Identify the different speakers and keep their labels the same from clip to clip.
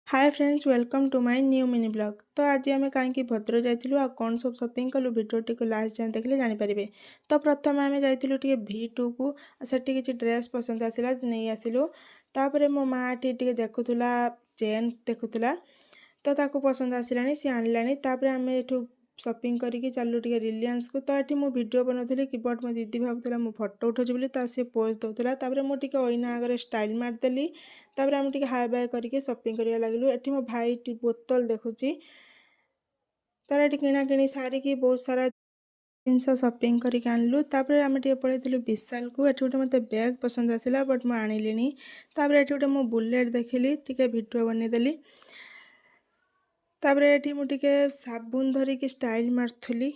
Speaker 1: Hi friends welcome to my new mini blog. तो आज आम कहीं भद्रक जाइलु आ कौन सब शॉपिंग कलु वीडियो को लास्ट जाए देखले जानीपारे। तो प्रथम आम जाइलु V2 को सेठी किसी ड्रेस पसंद आसला नहीं आसिलु। तापर मो माँ टी देखुला चेन देखुला तो ताको पसंद आसलानी सी आनलानी। तापर आम एठू शॉपिंग करके चलू टे रिलायंस को। तो ये मुझे वीडियो बनाऊली कि बट मो दीदी भावुला मो फोटो उठाऊँ बोली तो सी पोज दूसरा। तापर मुझे अइना आगे स्टाइल मारदेली। तापर आम हाय बाय करके शॉपिंग करने लगिलु। एठी मो भाई बोतल देखुची तार ये किणा किणी सारिकी बहुत सारा जिनस शॉपिंग करके आनलु। तापर आम पलैलु विशाल को। एठी गोटे मते बैग पसंद आसला बट मो आनिलिनी। तापर एठी गोटे मो बुलेट देखिली टिके वीडियो बनईदेली। तापर एठी मु टिके साबुन धरिकी स्टाइल मारथुली।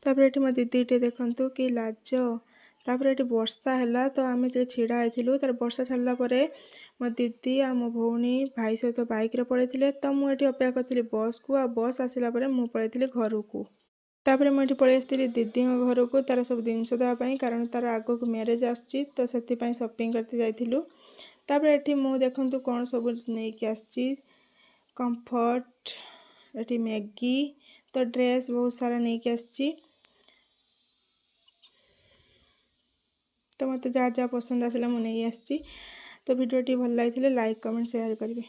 Speaker 1: तापर एठी मो दीदी टे देखंतु कि लाज। तापर एठी वर्षा हैला तो आमे जे छिड़ा आइथिलु। तार वर्षा छाड़ला परे मो दीदी आ मो भौणी भाई सहित बाइक रे पळैथिले। तो मु एठी अपेक्षा करथिली बस को। आ बस आसिला परे मु पळैथिली घर को। तापर मु एठी पळै आस्थिली दीदी घर को तार सब जिनस देवा पई कारण तार आगो को मैरिज आछि तो सेति पई शॉपिंग करते जाइथिलु। तापर एठी मु देखंतु कोन सब नै के आछि कंफर्ट एठी मैगी तो ड्रेस बहुत सारा नै के आछि। तो मत जहाँ जहाँ पसंद आसला मुझे नहीं आसी। तो वीडियो भल लगी लाइक कमेंट शेयर करेंगे।